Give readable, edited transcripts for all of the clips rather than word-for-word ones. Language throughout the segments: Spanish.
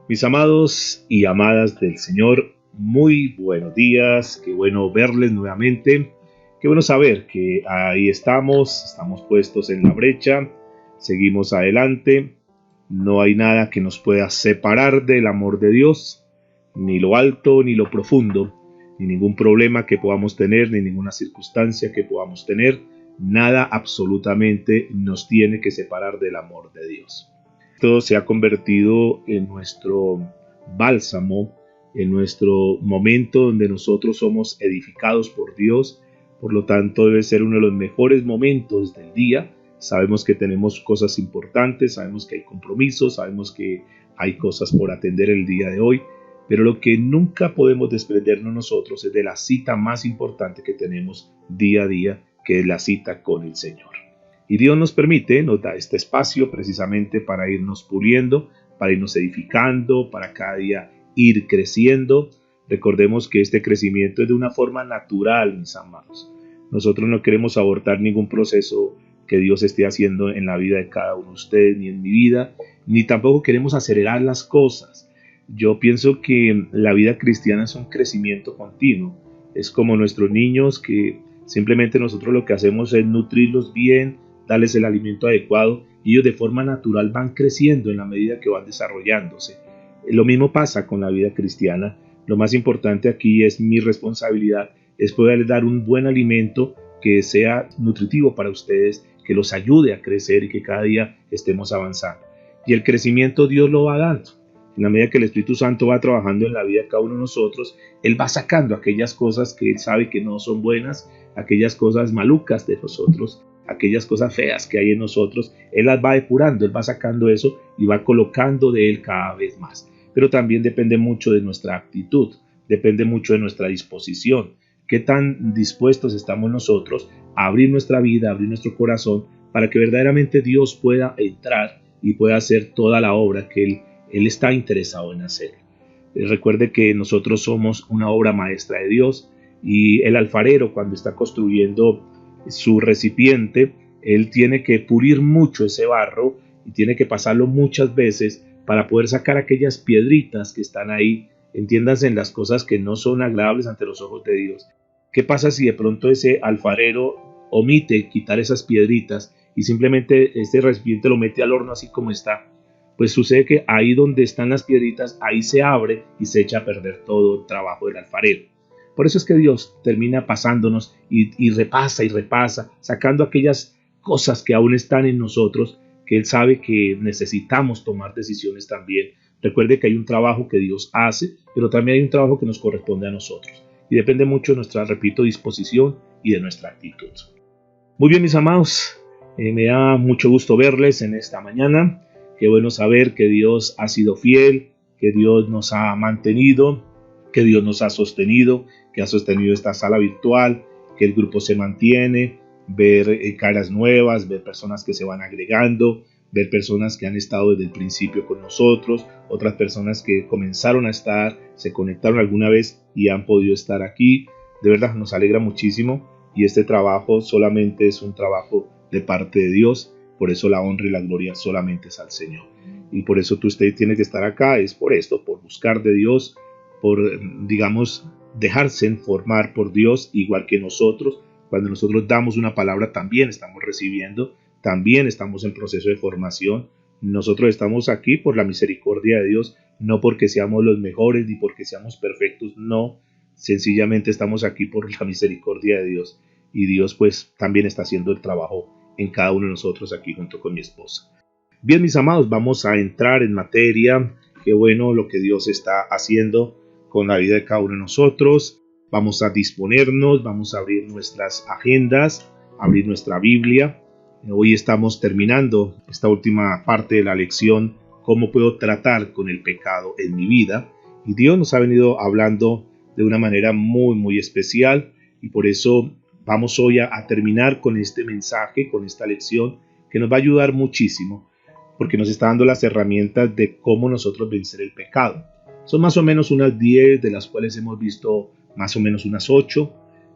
Mis amados y amadas del Señor, muy buenos días, qué bueno verles nuevamente, qué bueno saber que ahí estamos puestos en la brecha, seguimos adelante, no hay nada que nos pueda separar del amor de Dios, ni lo alto ni lo profundo, ni ningún problema que podamos tener, ni ninguna circunstancia que podamos tener, nada absolutamente nos tiene que separar del amor de Dios. Todo se ha convertido en nuestro bálsamo, en nuestro momento donde nosotros somos edificados por Dios. Por lo tanto, debe ser uno de los mejores momentos del día. Sabemos que tenemos cosas importantes, sabemos que hay compromisos, sabemos que hay cosas por atender el día de hoy, pero lo que nunca podemos desprendernos nosotros es de la cita más importante que tenemos día a día, que es la cita con el Señor. Y Dios nos permite, nos da este espacio precisamente para irnos puliendo, para irnos edificando, para cada día ir creciendo. Recordemos que este crecimiento es de una forma natural, mis amados. Nosotros no queremos abortar ningún proceso que Dios esté haciendo en la vida de cada uno de ustedes, ni en mi vida, ni tampoco queremos acelerar las cosas. Yo pienso que la vida cristiana es un crecimiento continuo. Es como nuestros niños que simplemente nosotros lo que hacemos es nutrirlos bien, darles el alimento adecuado y ellos de forma natural van creciendo en la medida que van desarrollándose. Lo mismo pasa con la vida cristiana. Lo más importante aquí es mi responsabilidad, es poderles dar un buen alimento que sea nutritivo para ustedes, que los ayude a crecer y que cada día estemos avanzando. Y el crecimiento Dios lo va dando. En la medida que el Espíritu Santo va trabajando en la vida de cada uno de nosotros, Él va sacando aquellas cosas que Él sabe que no son buenas, aquellas cosas malucas de nosotros, aquellas cosas feas que hay en nosotros, Él las va depurando, Él va sacando eso y va colocando de Él cada vez más. Pero también depende mucho de nuestra actitud, depende mucho de nuestra disposición, qué tan dispuestos estamos nosotros a abrir nuestra vida, a abrir nuestro corazón, para que verdaderamente Dios pueda entrar y pueda hacer toda la obra que Él está interesado en hacer. Recuerde que nosotros somos una obra maestra de Dios y el alfarero cuando está construyendo su recipiente, él tiene que pulir mucho ese barro y tiene que pasarlo muchas veces para poder sacar aquellas piedritas que están ahí, entiéndanse en las cosas que no son agradables ante los ojos de Dios. ¿Qué pasa si de pronto ese alfarero omite quitar esas piedritas y simplemente este recipiente lo mete al horno así como está? Pues sucede que ahí donde están las piedritas, ahí se abre y se echa a perder todo el trabajo del alfarero. Por eso es que Dios termina pasándonos y repasa, sacando aquellas cosas que aún están en nosotros, que Él sabe que necesitamos tomar decisiones también. Recuerde que hay un trabajo que Dios hace, pero también hay un trabajo que nos corresponde a nosotros. Y depende mucho de nuestra, repito, disposición y de nuestra actitud. Muy bien, mis amados, me da mucho gusto verles en esta mañana. Qué bueno saber que Dios ha sido fiel, que Dios nos ha mantenido, que Dios nos ha sostenido, que ha sostenido esta sala virtual, que el grupo se mantiene, ver caras nuevas, ver personas que se van agregando, ver personas que han estado desde el principio con nosotros, otras personas que comenzaron a estar, se conectaron alguna vez y han podido estar aquí. De verdad nos alegra muchísimo y este trabajo solamente es un trabajo de parte de Dios, por eso la honra y la gloria solamente es al Señor. Y por eso usted tiene que estar acá, es por esto, por buscar de Dios, por, digamos, dejarse informar por Dios, igual que nosotros. Cuando nosotros damos una palabra también estamos recibiendo, también estamos en proceso de formación. Nosotros estamos aquí por la misericordia de Dios, no porque seamos los mejores ni porque seamos perfectos, no, sencillamente estamos aquí por la misericordia de Dios y Dios pues también está haciendo el trabajo en cada uno de nosotros aquí junto con mi esposa. Bien, mis amados, vamos a entrar en materia. Qué bueno lo que Dios está haciendo con la vida de cada uno de nosotros. Vamos a disponernos, vamos a abrir nuestras agendas, abrir nuestra Biblia. Hoy estamos terminando esta última parte de la lección, cómo puedo tratar con el pecado en mi vida. Y Dios nos ha venido hablando de una manera muy especial y por eso vamos hoy a terminar con este mensaje, con esta lección que nos va a ayudar muchísimo porque nos está dando las herramientas de cómo nosotros vencer el pecado. Son más o menos unas 10, de las cuales hemos visto más o menos unas 8.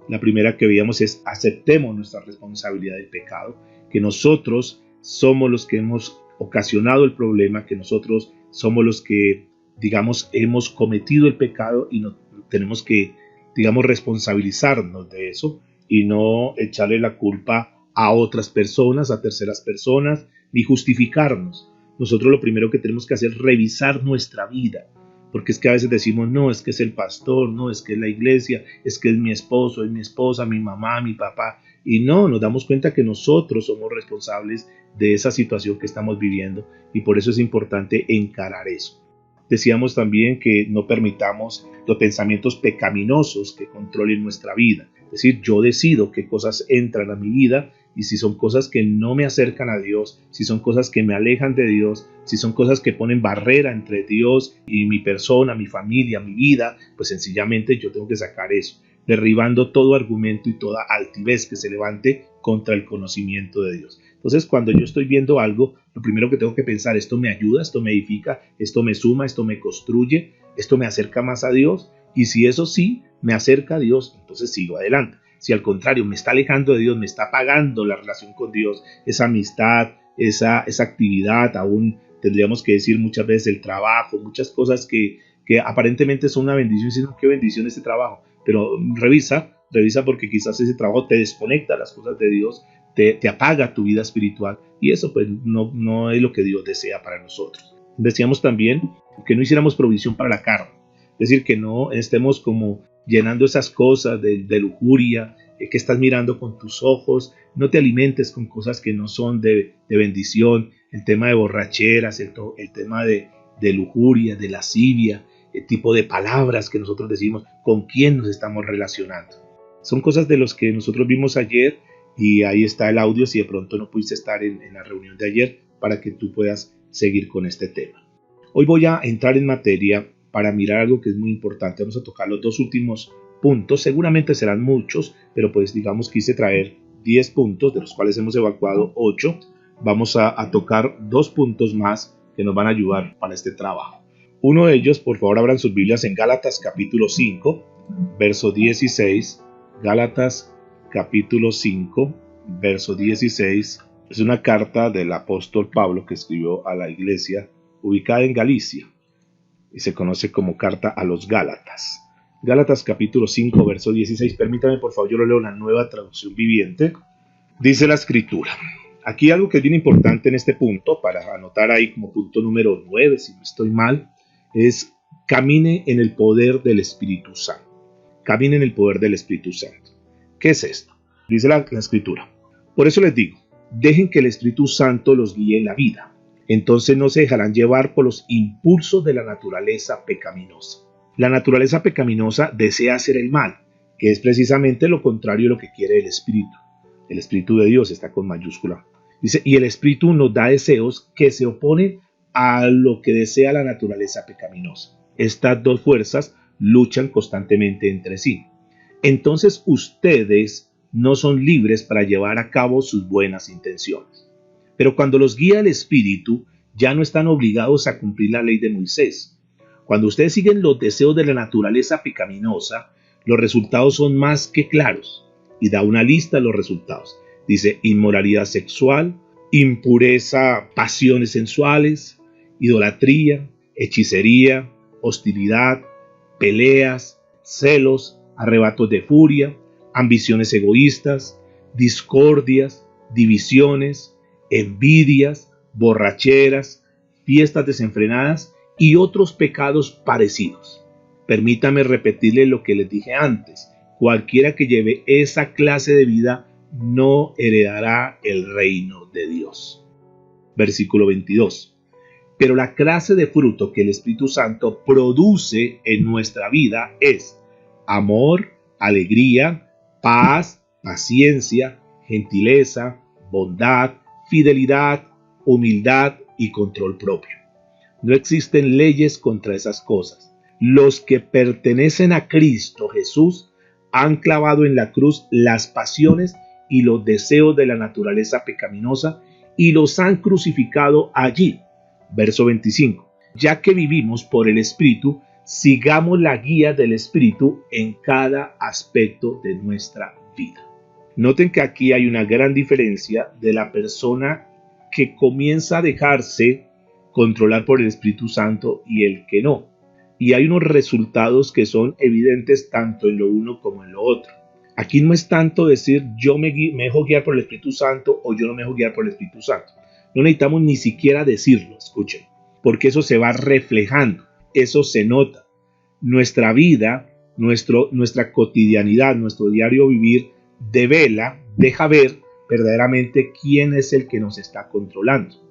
La primera que veíamos es aceptemos nuestra responsabilidad del pecado, que nosotros somos los que hemos ocasionado el problema, que nosotros somos los que digamos, hemos cometido el pecado y no tenemos que, digamos, responsabilizarnos de eso y no echarle la culpa a otras personas, a terceras personas, ni justificarnos. Nosotros lo primero que tenemos que hacer es revisar nuestra vida, porque es que a veces decimos, no, es que es el pastor, no, es que es la iglesia, es que es mi esposo, es mi esposa, mi mamá, mi papá, y no, nos damos cuenta que nosotros somos responsables de esa situación que estamos viviendo y por eso es importante encarar eso. Decíamos también que no permitamos los pensamientos pecaminosos que controlen nuestra vida. Es decir, yo decido qué cosas entran a mi vida y si son cosas que no me acercan a Dios, si son cosas que me alejan de Dios, si son cosas que ponen barrera entre Dios y mi persona, mi familia, mi vida, pues sencillamente yo tengo que sacar eso, derribando todo argumento y toda altivez que se levante contra el conocimiento de Dios. Entonces, cuando yo estoy viendo algo, lo primero que tengo que pensar, esto me ayuda, esto me edifica, esto me suma, esto me construye, esto me acerca más a Dios, y si eso sí me acerca a Dios, entonces sigo adelante. Si al contrario me está alejando de Dios, me está apagando la relación con Dios, esa amistad, esa actividad, aún tendríamos que decir muchas veces el trabajo, muchas cosas que aparentemente son una bendición, sino qué bendición este trabajo, pero revisa porque quizás ese trabajo te desconecta a las cosas de Dios, te apaga tu vida espiritual y eso pues no es lo que Dios desea para nosotros. Decíamos también que no hiciéramos provisión para la carne, es decir, que no estemos como llenando esas cosas de lujuria, que estás mirando con tus ojos, no te alimentes con cosas que no son de bendición, el tema de borracheras, el tema de lujuria, de lascivia, el tipo de palabras que nosotros decimos, con quién nos estamos relacionando. Son cosas de los que nosotros vimos ayer y ahí está el audio si de pronto no pudiste estar en la reunión de ayer para que tú puedas seguir con este tema. Hoy voy a entrar en materia para mirar algo que es muy importante. Vamos a tocar los dos últimos puntos, seguramente serán muchos, pero pues digamos quise traer 10 puntos, de los cuales hemos evacuado 8. Vamos a tocar 2 puntos más que nos van a ayudar para este trabajo. Uno de ellos, por favor, abran sus Biblias en Gálatas capítulo 5, verso 16. Gálatas capítulo 5, verso 16. Es una carta del apóstol Pablo que escribió a la iglesia ubicada en Galicia y se conoce como carta a los Gálatas. Gálatas capítulo 5, verso 16. Permítame, por favor, yo lo leo en la Nueva Traducción Viviente. Dice la Escritura. Aquí algo que es bien importante en este punto, para anotar ahí como punto número 9, si no estoy mal, es camine en el poder del Espíritu Santo. Camine en el poder del Espíritu Santo. ¿Qué es esto? Dice la Escritura. Por eso les digo, dejen que el Espíritu Santo los guíe en la vida. Entonces no se dejarán llevar por los impulsos de la naturaleza pecaminosa. La naturaleza pecaminosa desea hacer el mal, que es precisamente lo contrario de lo que quiere el Espíritu. El Espíritu de Dios está con mayúscula. Dice, y el Espíritu nos da deseos que se oponen a lo que desea la naturaleza pecaminosa. Estas dos fuerzas luchan constantemente entre sí. Entonces ustedes no son libres para llevar a cabo sus buenas intenciones. Pero cuando los guía el Espíritu, ya no están obligados a cumplir la ley de Moisés. Cuando ustedes siguen los deseos de la naturaleza pecaminosa, los resultados son más que claros. Y da una lista de los resultados. Dice inmoralidad sexual, impureza, pasiones sensuales, idolatría, hechicería, hostilidad, peleas, celos, arrebatos de furia, ambiciones egoístas, discordias, divisiones, envidias, borracheras, fiestas desenfrenadas y otros pecados parecidos. Permítame repetirle lo que les dije antes. Cualquiera que lleve esa clase de vida no heredará el reino de Dios. Versículo 22. Pero la clase de fruto que el Espíritu Santo produce en nuestra vida es amor, alegría, paz, paciencia, gentileza, bondad, fidelidad, humildad y control propio. No existen leyes contra esas cosas. Los que pertenecen a Cristo Jesús han clavado en la cruz las pasiones y los deseos de la naturaleza pecaminosa y los han crucificado allí. Verso 25. Ya que vivimos por el Espíritu, sigamos la guía del Espíritu en cada aspecto de nuestra vida. Noten que aquí hay una gran diferencia de la persona que comienza a dejarse controlar por el Espíritu Santo y el que no. y hay unos resultados que son evidentes tanto en lo uno como en lo otro. Aquí no es tanto decir yo me dejo guiar por el Espíritu Santo o yo no me dejo guiar por el Espíritu Santo. No necesitamos ni siquiera decirlo, escuchen, porque eso se va reflejando, eso se nota. Nuestra vida, nuestra cotidianidad, nuestro diario vivir deja ver verdaderamente quién es el que nos está controlando.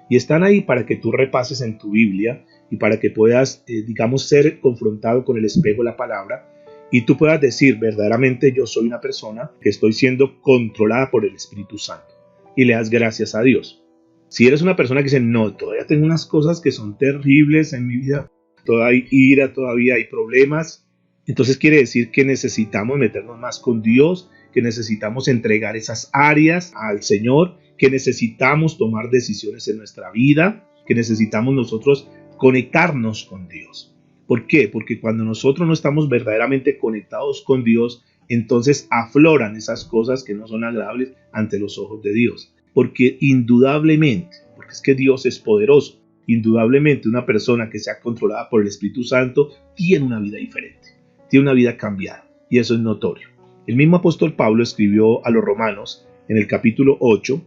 Y están ahí para que tú repases en tu Biblia y para que puedas, ser confrontado con el espejo de la palabra y tú puedas decir verdaderamente yo soy una persona que estoy siendo controlada por el Espíritu Santo y le das gracias a Dios. Si eres una persona que dice no, todavía tengo unas cosas que son terribles en mi vida, todavía hay ira, todavía hay problemas, entonces quiere decir que necesitamos meternos más con Dios, que necesitamos entregar esas áreas al Señor, que necesitamos tomar decisiones en nuestra vida, que necesitamos nosotros conectarnos con Dios. ¿Por qué? Porque cuando nosotros no estamos verdaderamente conectados con Dios, entonces afloran esas cosas que no son agradables ante los ojos de Dios. Porque indudablemente, porque es que Dios es poderoso, indudablemente una persona que sea controlada por el Espíritu Santo tiene una vida diferente, tiene una vida cambiada, y eso es notorio. El mismo apóstol Pablo escribió a los Romanos en el capítulo 8,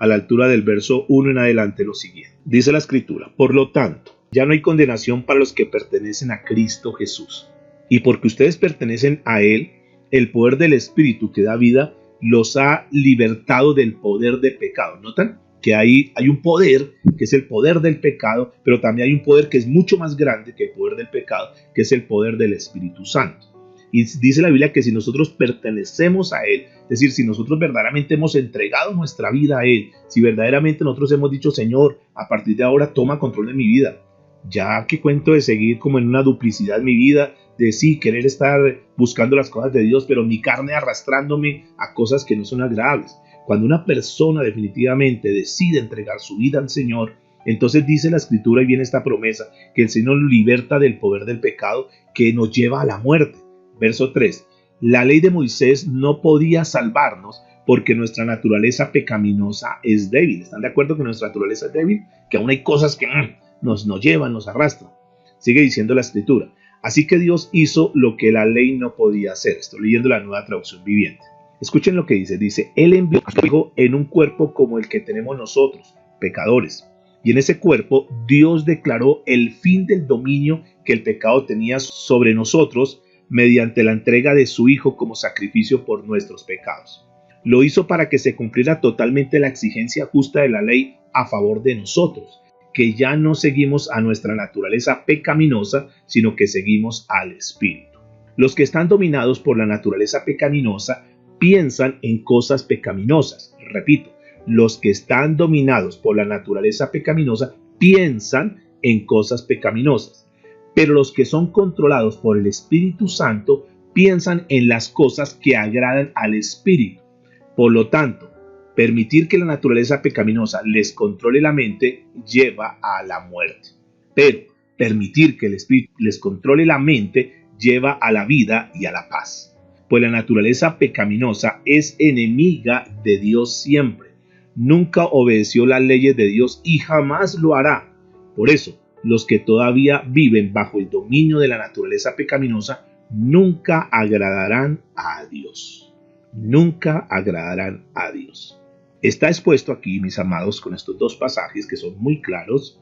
a la altura del verso 1 en adelante, lo siguiente. Dice la Escritura: por lo tanto, ya no hay condenación para los que pertenecen a Cristo Jesús. Y porque ustedes pertenecen a Él, el poder del Espíritu que da vida los ha libertado del poder del pecado. ¿Notan? Que hay un poder que es el poder del pecado, pero también hay un poder que es mucho más grande que el poder del pecado, que es el poder del Espíritu Santo. Y dice la Biblia que si nosotros pertenecemos a Él, es decir, si nosotros verdaderamente hemos entregado nuestra vida a Él, si verdaderamente nosotros hemos dicho, Señor, a partir de ahora toma control de mi vida, ya que cuento de seguir como en una duplicidad en mi vida, de sí, querer estar buscando las cosas de Dios, pero mi carne arrastrándome a cosas que no son agradables. Cuando una persona definitivamente decide entregar su vida al Señor, entonces dice la Escritura y viene esta promesa, que el Señor nos liberta del poder del pecado que nos lleva a la muerte. Verso 3. La ley de Moisés no podía salvarnos porque nuestra naturaleza pecaminosa es débil. ¿Están de acuerdo que nuestra naturaleza es débil? Que aún hay cosas que nos llevan, nos arrastran. Sigue diciendo la Escritura. Así que Dios hizo lo que la ley no podía hacer. Estoy leyendo la Nueva Traducción Viviente. Escuchen lo que dice. Dice, Él envió a su Hijo en un cuerpo como el que tenemos nosotros, pecadores. Y en ese cuerpo Dios declaró el fin del dominio que el pecado tenía sobre nosotros mediante la entrega de su Hijo como sacrificio por nuestros pecados. Lo hizo para que se cumpliera totalmente la exigencia justa de la ley a favor de nosotros, que ya no seguimos a nuestra naturaleza pecaminosa, sino que seguimos al Espíritu. Los que están dominados por la naturaleza pecaminosa piensan en cosas pecaminosas. Repito, los que están dominados por la naturaleza pecaminosa piensan en cosas pecaminosas. Pero los que son controlados por el Espíritu Santo piensan en las cosas que agradan al Espíritu. Por lo tanto, permitir que la naturaleza pecaminosa les controle la mente lleva a la muerte. Pero permitir que el Espíritu les controle la mente lleva a la vida y a la paz. Pues la naturaleza pecaminosa es enemiga de Dios siempre. Nunca obedeció las leyes de Dios y jamás lo hará. Por eso, los que todavía viven bajo el dominio de la naturaleza pecaminosa nunca agradarán a Dios. Nunca agradarán a Dios. Está expuesto aquí, mis amados, con estos dos pasajes que son muy claros,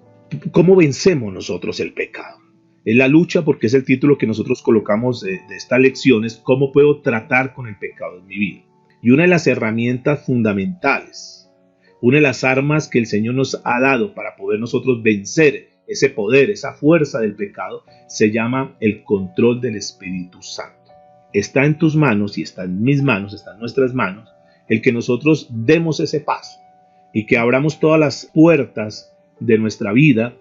cómo vencemos nosotros el pecado. Es la lucha, porque es el título que nosotros colocamos de esta lección, es cómo puedo tratar con el pecado en mi vida. Y una de las herramientas fundamentales, una de las armas que el Señor nos ha dado para poder nosotros vencer ese poder, esa fuerza del pecado, se llama el control del Espíritu Santo. Está en tus manos y está en mis manos, está en nuestras manos, el que nosotros demos ese paso y que abramos todas las puertas de nuestra vida,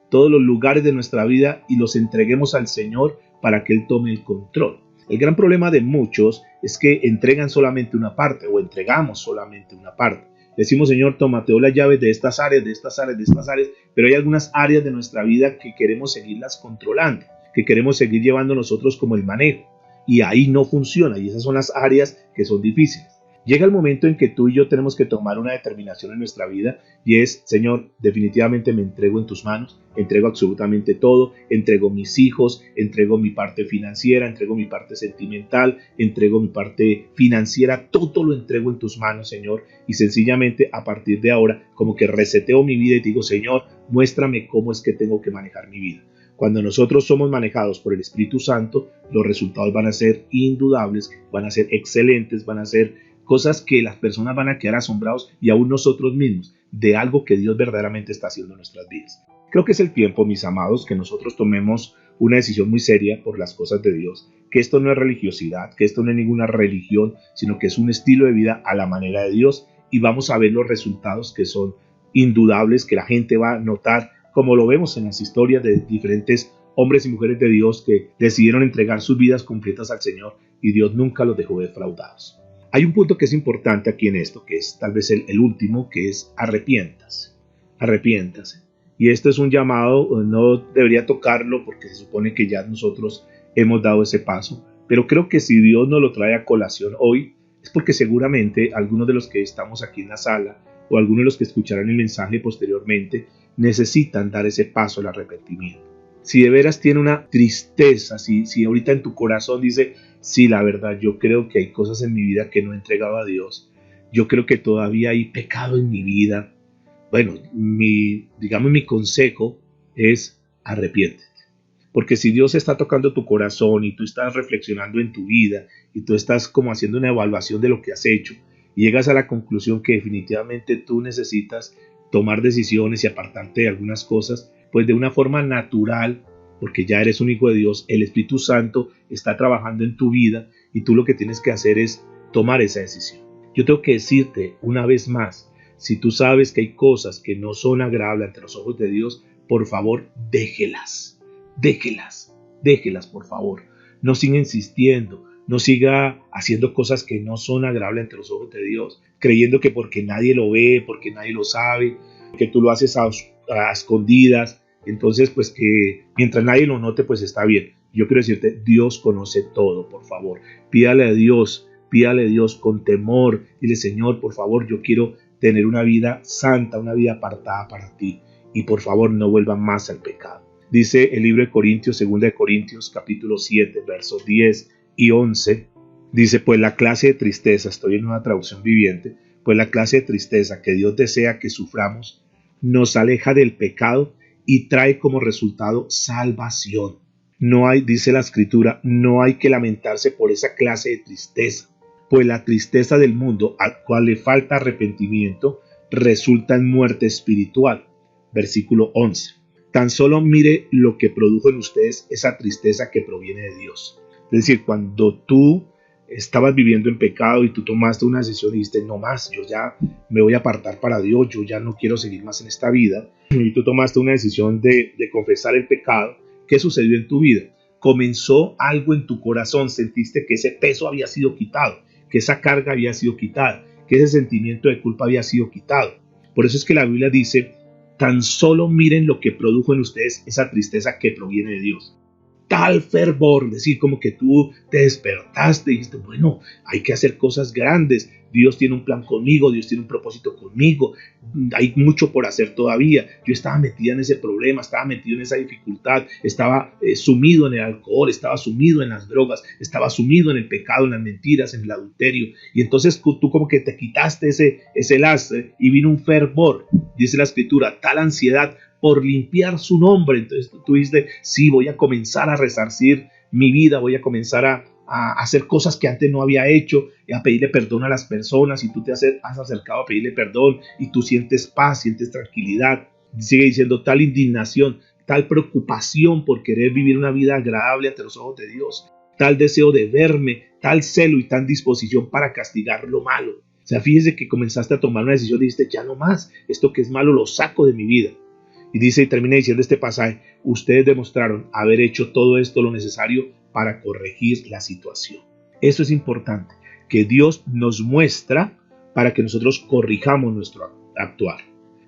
todos los lugares de nuestra vida y los entreguemos al Señor para que Él tome el control. El gran problema de muchos es que entregan solamente una parte o entregamos solamente una parte. Decimos, Señor, toma, te doy las llaves de estas áreas, de estas áreas, de estas áreas, pero hay algunas áreas de nuestra vida que queremos seguirlas controlando, que queremos seguir llevando nosotros como el manejo, y ahí no funciona, y esas son las áreas que son difíciles. Llega el momento en que tú y yo tenemos que tomar una determinación en nuestra vida y es, Señor, definitivamente me entrego en tus manos, entrego absolutamente todo, entrego mis hijos, entrego mi parte financiera, entrego mi parte sentimental, entrego mi parte financiera, todo lo entrego en tus manos, Señor, y sencillamente a partir de ahora como que reseteo mi vida y digo, Señor, muéstrame cómo es que tengo que manejar mi vida. Cuando nosotros somos manejados por el Espíritu Santo, los resultados van a ser indudables, van a ser excelentes, van a ser cosas que las personas van a quedar asombrados y aún nosotros mismos de algo que Dios verdaderamente está haciendo en nuestras vidas. Creo que es el tiempo, mis amados, que nosotros tomemos una decisión muy seria por las cosas de Dios, que esto no es religiosidad, que esto no es ninguna religión, sino que es un estilo de vida a la manera de Dios y vamos a ver los resultados que son indudables, que la gente va a notar, como lo vemos en las historias de diferentes hombres y mujeres de Dios que decidieron entregar sus vidas completas al Señor y Dios nunca los dejó defraudados. Hay un punto que es importante aquí en esto, que es tal vez el último, que es arrepiéntase. Arrepiéntase. Y esto es un llamado, no debería tocarlo porque se supone que ya nosotros hemos dado ese paso, pero creo que si Dios nos lo trae a colación hoy, es porque seguramente algunos de los que estamos aquí en la sala o algunos de los que escucharán el mensaje posteriormente necesitan dar ese paso al arrepentimiento. Si de veras tiene una tristeza, si ahorita en tu corazón dice, sí, la verdad, yo creo que hay cosas en mi vida que no he entregado a Dios, yo creo que todavía hay pecado en mi vida, bueno, mi consejo es arrepiéntete. Porque si Dios está tocando tu corazón y tú estás reflexionando en tu vida y tú estás como haciendo una evaluación de lo que has hecho y llegas a la conclusión que definitivamente tú necesitas tomar decisiones y apartarte de algunas cosas, pues de una forma natural, porque ya eres un hijo de Dios, el Espíritu Santo está trabajando en tu vida y tú lo que tienes que hacer es tomar esa decisión. Yo tengo que decirte una vez más, si tú sabes que hay cosas que no son agradables ante los ojos de Dios, por favor, déjelas, por favor. No siga insistiendo, no siga haciendo cosas que no son agradables ante los ojos de Dios, creyendo que porque nadie lo ve, porque nadie lo sabe, que tú lo haces a escondidas, entonces pues que mientras nadie lo note pues está bien. Yo quiero decirte, Dios conoce todo, por favor. Pídale a Dios con temor. Dile, Señor, por favor, yo quiero tener una vida santa, una vida apartada para ti. Y por favor, no vuelva más al pecado. Dice el libro de Corintios, 2 de Corintios, capítulo 7, versos 10 y 11. Dice, pues la clase de tristeza, estoy en una traducción viviente, pues la clase de tristeza que Dios desea que suframos nos aleja del pecado y trae como resultado salvación. No hay, dice la Escritura, no hay que lamentarse por esa clase de tristeza, pues la tristeza del mundo, al cual le falta arrepentimiento, resulta en muerte espiritual. Versículo 11. Tan solo mire lo que produjo en ustedes esa tristeza que proviene de Dios. Es decir, cuando tú estabas viviendo en pecado y tú tomaste una decisión y dijiste, no más, yo ya me voy a apartar para Dios, yo ya no quiero seguir más en esta vida, y tú tomaste una decisión de confesar el pecado, ¿qué sucedió en tu vida? Comenzó algo en tu corazón, sentiste que ese peso había sido quitado, que esa carga había sido quitada, que ese sentimiento de culpa había sido quitado. Por eso es que la Biblia dice, tan solo miren lo que produjo en ustedes esa tristeza que proviene de Dios. Tal fervor, decir, como que tú te despertaste y dijiste, bueno, hay que hacer cosas grandes, Dios tiene un plan conmigo, Dios tiene un propósito conmigo, hay mucho por hacer todavía. Yo estaba metida en ese problema, estaba metido en esa dificultad, estaba sumido en el alcohol, estaba sumido en las drogas, estaba sumido en el pecado, en las mentiras, en el adulterio, y entonces tú como que te quitaste ese lastre y vino un fervor, dice la Escritura, tal ansiedad por limpiar su nombre. Entonces tú dices, sí, voy a comenzar a resarcir mi vida, voy a comenzar a hacer cosas que antes no había hecho, y a pedirle perdón a las personas, y tú te has acercado a pedirle perdón, y tú sientes paz, sientes tranquilidad. Sigue diciendo, tal indignación, tal preocupación por querer vivir una vida agradable ante los ojos de Dios, tal deseo de verme, tal celo y tal disposición para castigar lo malo. O sea, fíjese que comenzaste a tomar una decisión y dijiste, ya no más, esto que es malo lo saco de mi vida. Y dice y termina diciendo este pasaje, ustedes demostraron haber hecho todo esto lo necesario para corregir la situación. Eso es importante, que Dios nos muestra para que nosotros corrijamos nuestro actuar.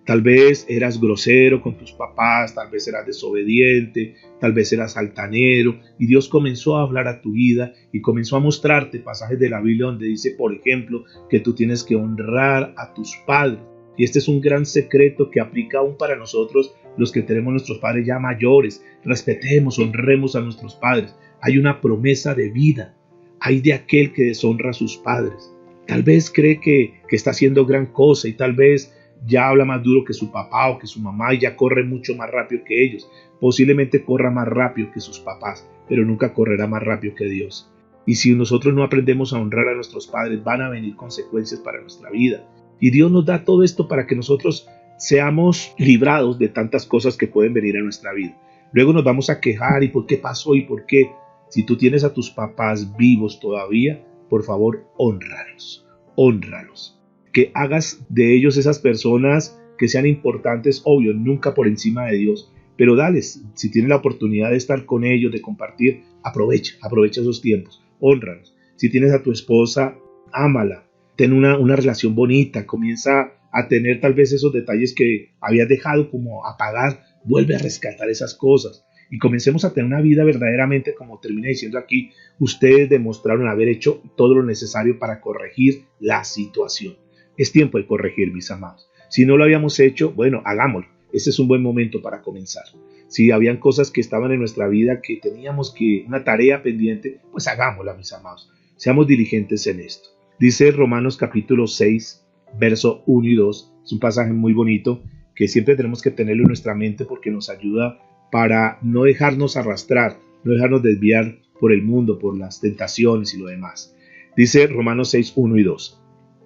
Tal vez eras grosero con tus papás, tal vez eras desobediente, tal vez eras altanero, y Dios comenzó a hablar a tu vida y comenzó a mostrarte pasajes de la Biblia donde dice, por ejemplo, que tú tienes que honrar a tus padres. Y este es un gran secreto que aplica aún para nosotros, los que tenemos nuestros padres ya mayores. Respetemos, honremos a nuestros padres. Hay una promesa de vida. Hay de aquel que deshonra a sus padres. Tal vez cree que está haciendo gran cosa y tal vez ya habla más duro que su papá o que su mamá y ya corre mucho más rápido que ellos. Posiblemente corra más rápido que sus papás, pero nunca correrá más rápido que Dios. Y si nosotros no aprendemos a honrar a nuestros padres, van a venir consecuencias para nuestra vida. Y Dios nos da todo esto para que nosotros seamos librados de tantas cosas que pueden venir a nuestra vida. Luego nos vamos a quejar y por qué pasó y por qué. Si tú tienes a tus papás vivos todavía, por favor, hónralos, hónralos. Que hagas de ellos esas personas que sean importantes, obvio, nunca por encima de Dios, pero dales, si tienes la oportunidad de estar con ellos, de compartir, aprovecha esos tiempos, hónralos. Si tienes a tu esposa, ámala, ten una relación bonita, comienza a tener tal vez esos detalles que habías dejado como apagar, vuelve a rescatar esas cosas y comencemos a tener una vida verdaderamente, como termina diciendo aquí, ustedes demostraron haber hecho todo lo necesario para corregir la situación. Es tiempo de corregir, mis amados. Si no lo habíamos hecho, bueno, hagámoslo. Ese es un buen momento para comenzar. Si habían cosas que estaban en nuestra vida que teníamos una tarea pendiente, pues hagámosla, mis amados. Seamos diligentes en esto. Dice Romanos capítulo 6, verso 1 y 2. Es un pasaje muy bonito que siempre tenemos que tenerlo en nuestra mente porque nos ayuda para no dejarnos arrastrar, no dejarnos desviar por el mundo, por las tentaciones y lo demás. Dice Romanos 6, 1 y 2.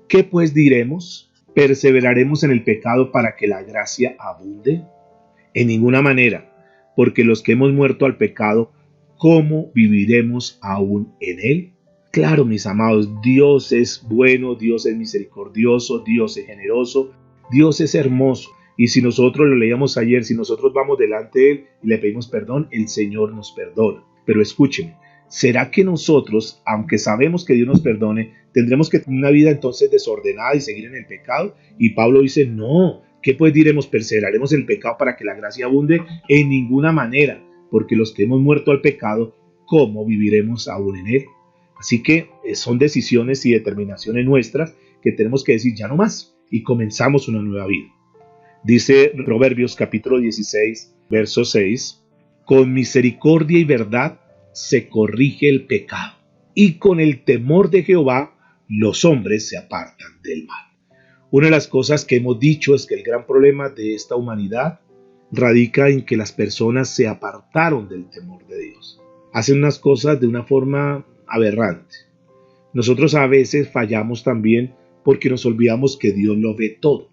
¿Qué pues diremos? ¿Perseveraremos en el pecado para que la gracia abunde? En ninguna manera, porque los que hemos muerto al pecado, ¿cómo viviremos aún en él? Claro, mis amados, Dios es bueno, Dios es misericordioso, Dios es generoso, Dios es hermoso. Y si nosotros lo leíamos ayer, si nosotros vamos delante de Él y le pedimos perdón, el Señor nos perdona. Pero escúchenme, ¿será que nosotros, aunque sabemos que Dios nos perdone, tendremos que tener una vida entonces desordenada y seguir en el pecado? Y Pablo dice, no, ¿qué pues diremos? ¿Perseveraremos en el pecado para que la gracia abunde? En ninguna manera, porque los que hemos muerto al pecado, ¿cómo viviremos aún en él? Así que son decisiones y determinaciones nuestras que tenemos que decir ya no más y comenzamos una nueva vida. Dice Proverbios capítulo 16, verso 6, con misericordia y verdad se corrige el pecado, y con el temor de Jehová los hombres se apartan del mal. Una de las cosas que hemos dicho es que el gran problema de esta humanidad radica en que las personas se apartaron del temor de Dios. Hacen unas cosas de una forma aberrante. Nosotros a veces fallamos también porque nos olvidamos que Dios lo ve todo.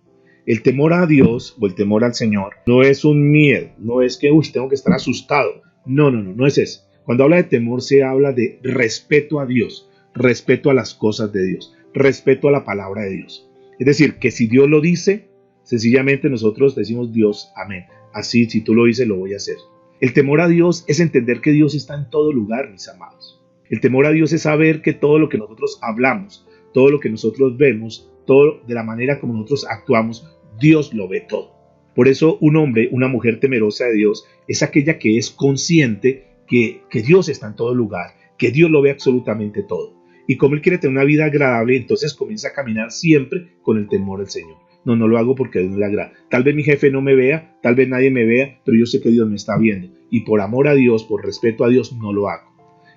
El temor a Dios o el temor al Señor no es un miedo, no es que tengo que estar asustado. No es eso. Cuando habla de temor se habla de respeto a Dios, respeto a las cosas de Dios, respeto a la palabra de Dios. Es decir, que si Dios lo dice, sencillamente nosotros decimos Dios, amén. Así, si tú lo dices, lo voy a hacer. El temor a Dios es entender que Dios está en todo lugar, mis amados. El temor a Dios es saber que todo lo que nosotros hablamos, todo lo que nosotros vemos, todo de la manera como nosotros actuamos, Dios lo ve todo. Por eso un hombre, una mujer temerosa de Dios es aquella que es consciente que Dios está en todo lugar, que Dios lo ve absolutamente todo. Y como él quiere tener una vida agradable, entonces comienza a caminar siempre con el temor del Señor. No lo hago porque a Dios no le agrada. Tal vez mi jefe no me vea, tal vez nadie me vea, pero yo sé que Dios me está viendo. Y por amor a Dios, por respeto a Dios, no lo hago.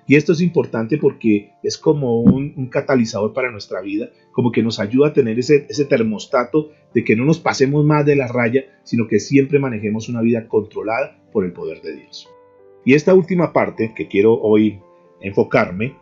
Y esto es importante porque es como un catalizador para nuestra vida, como que nos ayuda a tener ese termostato de que no nos pasemos más de la raya, sino que siempre manejemos una vida controlada por el poder de Dios. Y esta última parte que quiero hoy enfocarme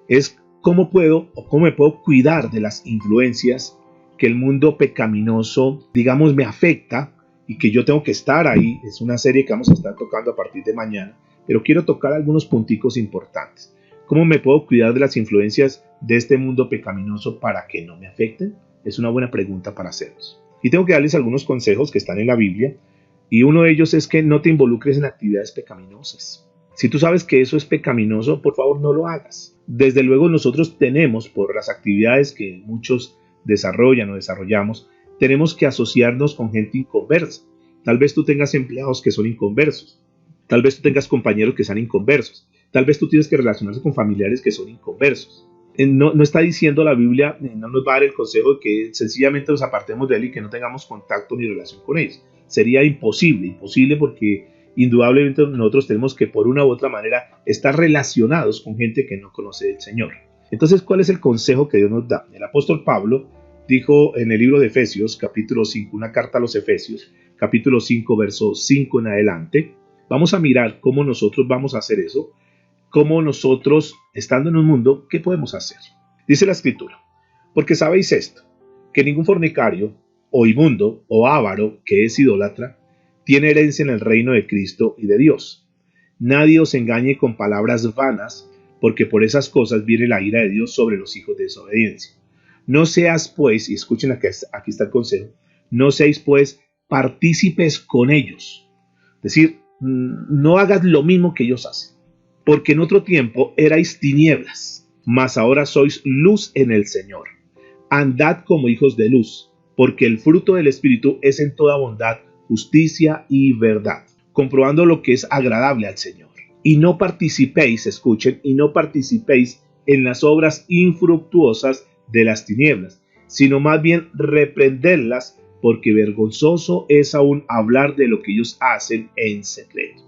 es cómo me puedo cuidar de las influencias que el mundo pecaminoso, digamos, me afecta y que yo tengo que estar ahí. Es una serie que vamos a estar tocando a partir de mañana. Pero quiero tocar algunos punticos importantes. ¿Cómo me puedo cuidar de las influencias de este mundo pecaminoso para que no me afecten? Es una buena pregunta para hacernos. Y tengo que darles algunos consejos que están en la Biblia. Y uno de ellos es que no te involucres en actividades pecaminosas. Si tú sabes que eso es pecaminoso, por favor no lo hagas. Desde luego nosotros tenemos, por las actividades que muchos desarrollan o desarrollamos, tenemos que asociarnos con gente inconversa. Tal vez tú tengas empleados que son inconversos. Tal vez tú tengas compañeros que sean inconversos. Tal vez tú tienes que relacionarse con familiares que son inconversos. No está diciendo la Biblia, no nos va a dar el consejo de que sencillamente nos apartemos de él y que no tengamos contacto ni relación con ellos. Sería imposible porque indudablemente nosotros tenemos que por una u otra manera estar relacionados con gente que no conoce del Señor. Entonces, ¿cuál es el consejo que Dios nos da? El apóstol Pablo dijo en el libro de Efesios, capítulo 5, una carta a los Efesios, capítulo 5, verso 5 en adelante. Vamos a mirar cómo nosotros vamos a hacer eso, cómo nosotros, estando en un mundo, ¿qué podemos hacer? Dice la Escritura, porque sabéis esto, que ningún fornicario, o inmundo, o avaro, que es idólatra, tiene herencia en el reino de Cristo y de Dios. Nadie os engañe con palabras vanas, porque por esas cosas viene la ira de Dios sobre los hijos de desobediencia. No seas pues, y escuchen aquí está el consejo, no seáis pues partícipes con ellos. Es decir, no hagas lo mismo que ellos hacen. Porque en otro tiempo erais tinieblas, mas ahora sois luz en el Señor. Andad como hijos de luz, porque el fruto del Espíritu es en toda bondad, justicia y verdad, comprobando lo que es agradable al Señor. Y no participéis, escuchen, y no participéis en las obras infructuosas de las tinieblas, sino más bien reprenderlas, porque vergonzoso es aún hablar de lo que ellos hacen en secreto.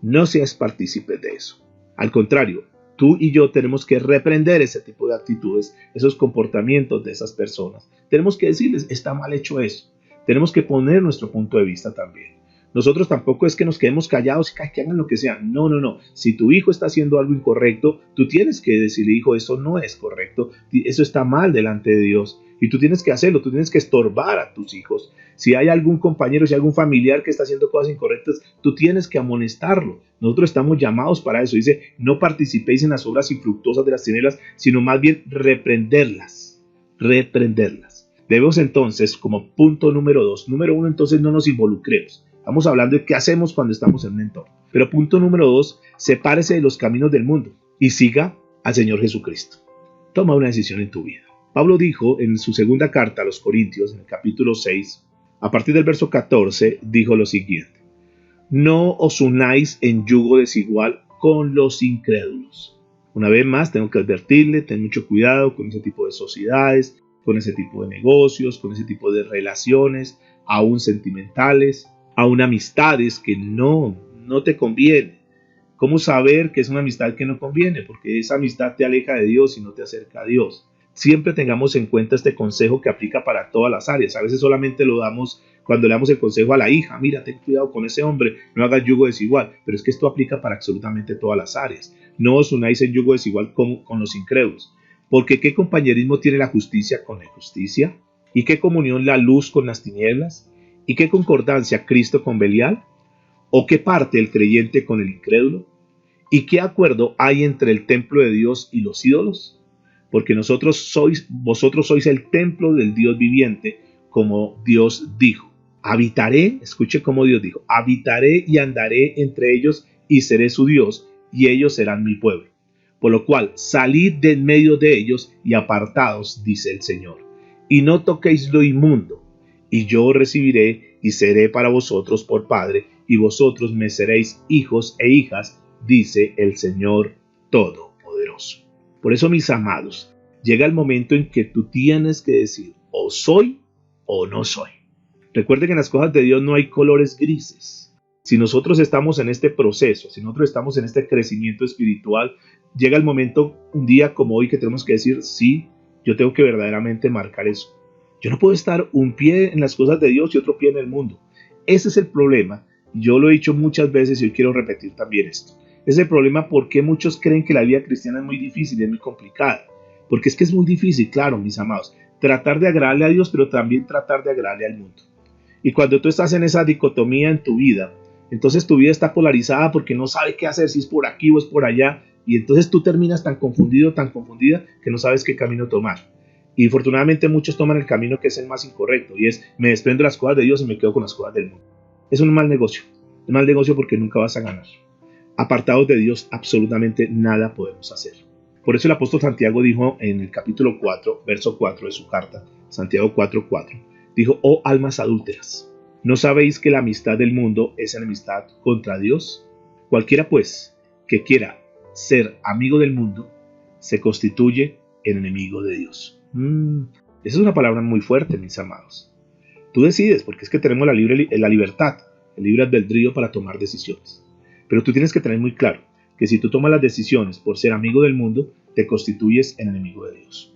No seas partícipe de eso. Al contrario, tú y yo tenemos que reprender ese tipo de actitudes, esos comportamientos de esas personas. Tenemos que decirles, está mal hecho eso. Tenemos que poner nuestro punto de vista también. Nosotros tampoco es que nos quedemos callados y que hagan lo que sea. No. Si tu hijo está haciendo algo incorrecto, tú tienes que decirle, hijo, eso no es correcto. Eso está mal delante de Dios. Y tú tienes que hacerlo, tú tienes que estorbar a tus hijos. Si hay algún compañero, si hay algún familiar que está haciendo cosas incorrectas, tú tienes que amonestarlo. Nosotros estamos llamados para eso. Dice, no participéis en las obras infructuosas de las tinieblas, sino más bien reprenderlas. Debemos entonces, como punto número 2, número 1, entonces no nos involucremos. Estamos hablando de qué hacemos cuando estamos en un entorno. Pero punto número 2, sepárese de los caminos del mundo y siga al Señor Jesucristo. Toma una decisión en tu vida. Pablo dijo en su segunda carta a los Corintios, en el capítulo 6, a partir del verso 14, dijo lo siguiente: no os unáis en yugo desigual con los incrédulos. Una vez más, tengo que advertirle, ten mucho cuidado con ese tipo de sociedades, con ese tipo de negocios, con ese tipo de relaciones, aún sentimentales, aún amistades que no te conviene. ¿Cómo saber que es una amistad que no conviene? Porque esa amistad te aleja de Dios y no te acerca a Dios. Siempre tengamos en cuenta este consejo que aplica para todas las áreas. A veces solamente lo damos cuando le damos el consejo a la hija. Mira, ten cuidado con ese hombre, no hagas yugo desigual. Pero es que esto aplica para absolutamente todas las áreas. No os unáis en yugo desigual con los incrédulos. Porque ¿qué compañerismo tiene la justicia con la injusticia? ¿Y qué comunión la luz con las tinieblas? ¿Y qué concordancia Cristo con Belial? ¿O qué parte el creyente con el incrédulo? ¿Y qué acuerdo hay entre el templo de Dios y los ídolos? Porque vosotros sois el templo del Dios viviente, como Dios dijo. Habitaré, escuche cómo Dios dijo, habitaré y andaré entre ellos y seré su Dios, y ellos serán mi pueblo. Por lo cual, salid de en medio de ellos y apartaos, dice el Señor. Y no toquéis lo inmundo, y yo os recibiré y seré para vosotros por Padre, y vosotros me seréis hijos e hijas, dice el Señor Todopoderoso. Por eso, mis amados, llega el momento en que tú tienes que decir, o soy o no soy. Recuerde que en las cosas de Dios no hay colores grises. Si nosotros estamos en este proceso, si nosotros estamos en este crecimiento espiritual, llega el momento, un día como hoy, que tenemos que decir, sí, yo tengo que verdaderamente marcar eso. Yo no puedo estar un pie en las cosas de Dios y otro pie en el mundo. Ese es el problema. Yo lo he dicho muchas veces y hoy quiero repetir también esto. Es el problema porque muchos creen que la vida cristiana es muy difícil y es muy complicada. Porque es que es muy difícil, claro, mis amados, tratar de agradarle a Dios, pero también tratar de agradarle al mundo. Y cuando tú estás en esa dicotomía en tu vida, entonces tu vida está polarizada porque no sabes qué hacer, si es por aquí o es por allá. Y entonces tú terminas tan confundido, tan confundida, que no sabes qué camino tomar. Y afortunadamente muchos toman el camino que es el más incorrecto, y es, me desprendo de las cosas de Dios y me quedo con las cosas del mundo. Es un mal negocio porque nunca vas a ganar. Apartados de Dios, absolutamente nada podemos hacer. Por eso el apóstol Santiago dijo en el capítulo 4, verso 4 de su carta, Santiago 4:4, Dijo, oh almas adúlteras, ¿no sabéis que la amistad del mundo es enemistad contra Dios? Cualquiera pues que quiera ser amigo del mundo se constituye en enemigo de Dios. Esa es una palabra muy fuerte, mis amados. Tú decides, porque es que tenemos la libertad, el libre albedrío para tomar decisiones. Pero tú tienes que tener muy claro que si tú tomas las decisiones por ser amigo del mundo, te constituyes en enemigo de Dios.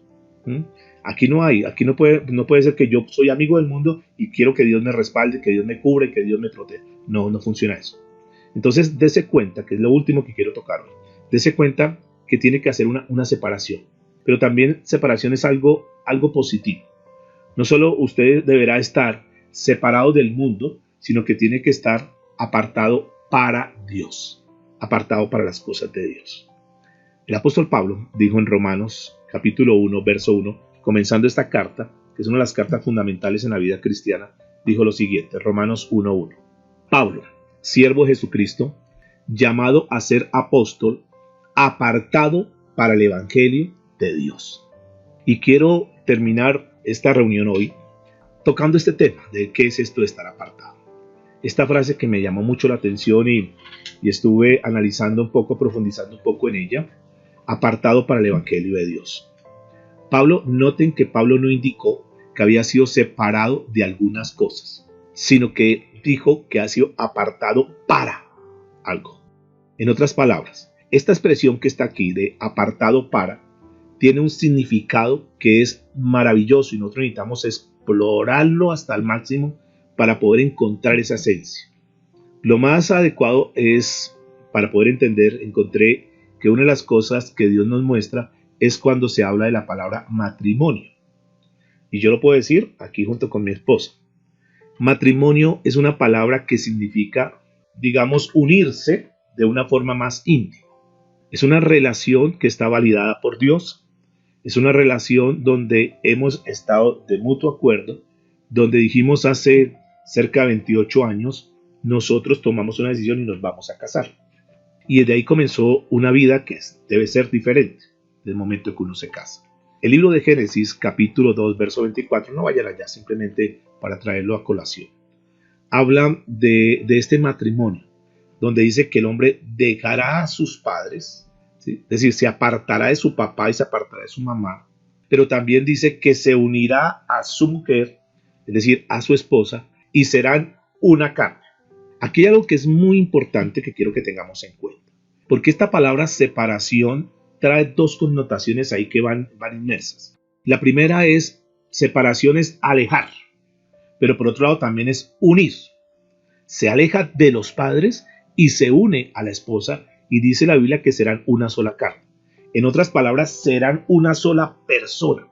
Aquí no puede ser que yo soy amigo del mundo y quiero que Dios me respalde, que Dios me cubra y que Dios me proteja. No funciona eso. Entonces, dése cuenta, que es lo último que quiero tocar hoy, dése cuenta que tiene que hacer una separación. Pero también separación es algo positivo. No solo usted deberá estar separado del mundo, sino que tiene que estar apartado para Dios, apartado para las cosas de Dios. El apóstol Pablo dijo en Romanos capítulo 1, verso 1, comenzando esta carta, que es una de las cartas fundamentales en la vida cristiana, dijo lo siguiente, Romanos 1:1. Pablo, siervo de Jesucristo, llamado a ser apóstol, apartado para el evangelio de Dios. Y quiero terminar esta reunión hoy tocando este tema de qué es esto de estar apartado. Esta frase que me llamó mucho la atención y estuve analizando un poco, profundizando un poco en ella, apartado para el evangelio de Dios. Noten que Pablo no indicó que había sido separado de algunas cosas, sino que dijo que ha sido apartado para algo. En otras palabras, esta expresión que está aquí de apartado para tiene un significado que es maravilloso y nosotros necesitamos explorarlo hasta el máximo para poder encontrar esa esencia. Lo más adecuado es, para poder entender, encontré que una de las cosas que Dios nos muestra es cuando se habla de la palabra matrimonio. Y yo lo puedo decir aquí junto con mi esposa. Matrimonio es una palabra que significa, digamos, unirse de una forma más íntima. Es una relación que está validada por Dios. Es una relación donde hemos estado de mutuo acuerdo, donde dijimos hace cerca de 28 años, nosotros tomamos una decisión y nos vamos a casar. Y desde ahí comenzó una vida que debe ser diferente del momento que uno se casa. El libro de Génesis, capítulo 2, verso 24, no vayan allá, simplemente para traerlo a colación. Habla de este matrimonio, donde dice que el hombre dejará a sus padres, ¿sí? Es decir, se apartará de su papá y se apartará de su mamá, pero también dice que se unirá a su mujer, es decir, a su esposa, y serán una carne. Aquí hay algo que es muy importante que quiero que tengamos en cuenta, porque esta palabra separación trae dos connotaciones ahí que van inmersas. La primera es separación, es alejar, pero por otro lado también es unir. Se aleja de los padres y se une a la esposa y dice la Biblia que serán una sola carne. En otras palabras, serán una sola persona.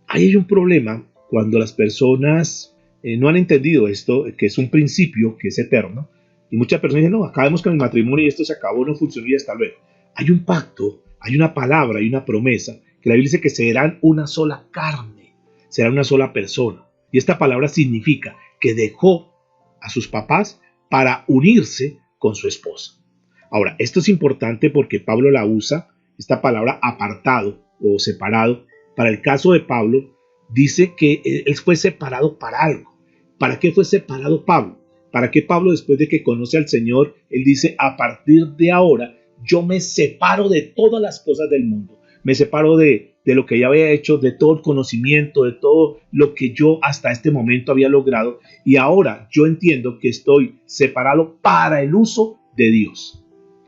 Ahí hay un problema cuando las personas no han entendido esto, que es un principio, que es eterno, y muchas personas dicen, no, acabemos con el matrimonio y esto se acabó, no funcionó y hasta luego. Hay un pacto, hay una palabra, hay una promesa, que la Biblia dice que serán una sola carne, serán una sola persona. Y esta palabra significa que dejó a sus papás para unirse con su esposa. Ahora, esto es importante porque Pablo la usa, esta palabra apartado o separado. Para el caso de Pablo, dice que él fue separado para algo. ¿Para qué fue separado Pablo? ¿Para qué Pablo, después de que conoce al Señor, él dice, a partir de ahora, yo me separo de todas las cosas del mundo? Me separo de lo que ya había hecho, de todo el conocimiento, de todo lo que yo hasta este momento había logrado. Y ahora yo entiendo que estoy separado para el uso de Dios.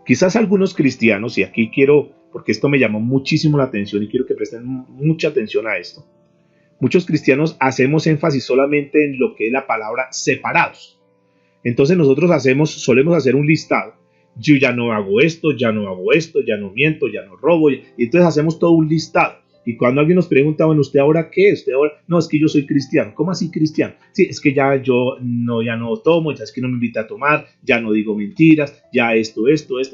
Quizás algunos cristianos, y aquí quiero, porque esto me llamó muchísimo la atención y quiero que presten mucha atención a esto. Muchos cristianos hacemos énfasis solamente en lo que es la palabra separados. Entonces nosotros solemos hacer un listado. Yo ya no hago esto, ya no hago esto, ya no miento, ya no robo. Y entonces hacemos todo un listado. Y cuando alguien nos pregunta, bueno, ¿usted ahora qué es? ¿Usted ahora? No, es que yo soy cristiano. ¿Cómo así cristiano? Sí, es que ya no tomo, ya es que no me invita a tomar, ya no digo mentiras, ya esto.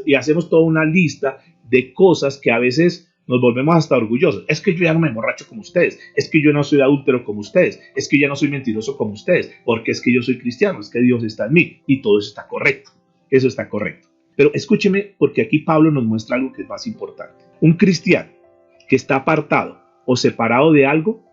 Y hacemos toda una lista de cosas que a veces nos volvemos hasta orgullosos. Es que yo ya no me emborracho como ustedes. Es que yo no soy adúltero como ustedes. Es que ya no soy mentiroso como ustedes. Porque es que yo soy cristiano. Es que Dios está en mí. Y todo eso está correcto. Eso está correcto. Pero escúcheme, porque aquí Pablo nos muestra algo que es más importante. Un cristiano que está apartado o separado de algo,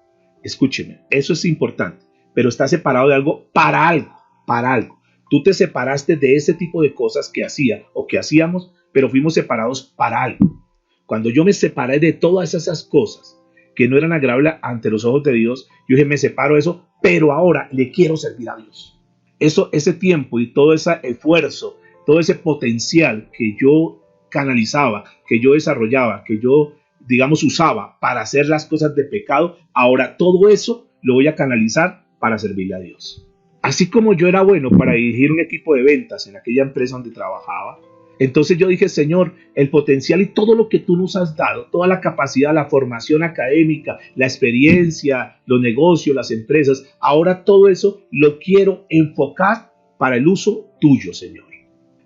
escúcheme, eso es importante. pero estás separado de algo para algo, para algo. Tú te separaste de ese tipo de cosas que hacía o que hacíamos, pero fuimos separados para algo. Cuando yo me separé de todas esas cosas que no eran agradables ante los ojos de Dios, yo dije, me separo de eso, pero ahora le quiero servir a Dios. Eso, ese tiempo y todo ese esfuerzo, todo ese potencial que yo canalizaba, que yo desarrollaba, que yo, digamos, usaba para hacer las cosas de pecado, ahora todo eso lo voy a canalizar para servirle a Dios. Así como yo era bueno para dirigir un equipo de ventas en aquella empresa donde trabajaba, entonces yo dije, Señor, el potencial y todo lo que tú nos has dado, toda la capacidad, la formación académica, la experiencia, los negocios, las empresas, ahora todo eso lo quiero enfocar para el uso tuyo, Señor.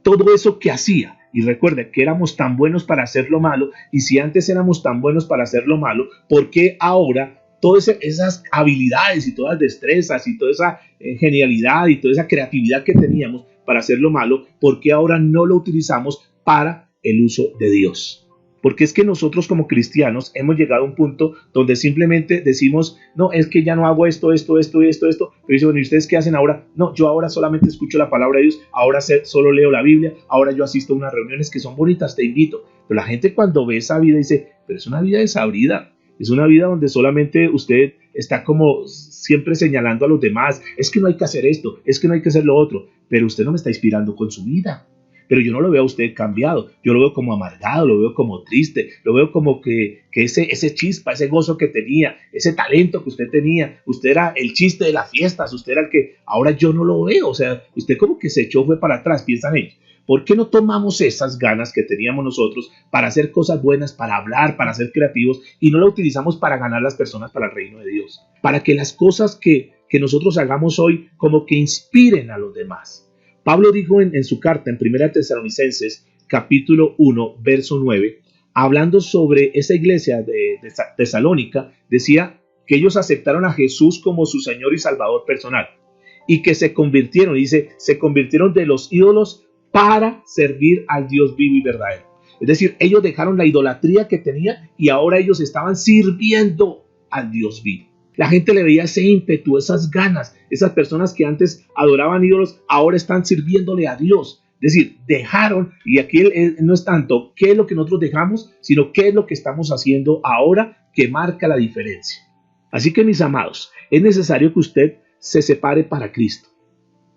Todo eso que hacía, y recuerda que éramos tan buenos para hacer lo malo, y si antes éramos tan buenos para hacer lo malo, ¿por qué ahora todas esas habilidades y todas las destrezas y toda esa genialidad y toda esa creatividad que teníamos para hacer lo malo, por qué ahora no lo utilizamos para el uso de Dios? Porque es que nosotros como cristianos hemos llegado a un punto donde simplemente decimos, no, es que ya no hago esto, pero dice, bueno, ¿y ustedes qué hacen ahora? No, yo ahora solamente escucho la palabra de Dios, ahora solo leo la Biblia, ahora yo asisto a unas reuniones que son bonitas, te invito. Pero la gente cuando ve esa vida dice, pero es una vida desabrida. Es una vida donde solamente usted está como siempre señalando a los demás. Es que no hay que hacer esto, es que no hay que hacer lo otro. Pero usted no me está inspirando con su vida. Pero yo no lo veo a usted cambiado. Yo lo veo como amargado, lo veo como triste. Lo veo como que ese chispa, ese gozo que tenía, ese talento que usted tenía. Usted era el chiste de las fiestas. Usted era el que ahora yo no lo veo. O sea, usted como que se echó, fue para atrás, piensan ellos. ¿Por qué no tomamos esas ganas que teníamos nosotros para hacer cosas buenas, para hablar, para ser creativos y no la utilizamos para ganar las personas para el reino de Dios? Para que las cosas que nosotros hagamos hoy como que inspiren a los demás. Pablo dijo en su carta en 1 Tesalonicenses capítulo 1 verso 9, hablando sobre esa iglesia de Tesalónica, decía que ellos aceptaron a Jesús como su Señor y Salvador personal y que se convirtieron, dice, se convirtieron de los ídolos para servir al Dios vivo y verdadero. Es decir, ellos dejaron la idolatría que tenían y ahora ellos estaban sirviendo al Dios vivo. La gente le veía ese ímpetu, esas ganas. Esas personas que antes adoraban ídolos, ahora están sirviéndole a Dios. Es decir, dejaron, y aquí no es tanto qué es lo que nosotros dejamos, sino qué es lo que estamos haciendo ahora que marca la diferencia. Así que, mis amados, es necesario que usted se separe para Cristo.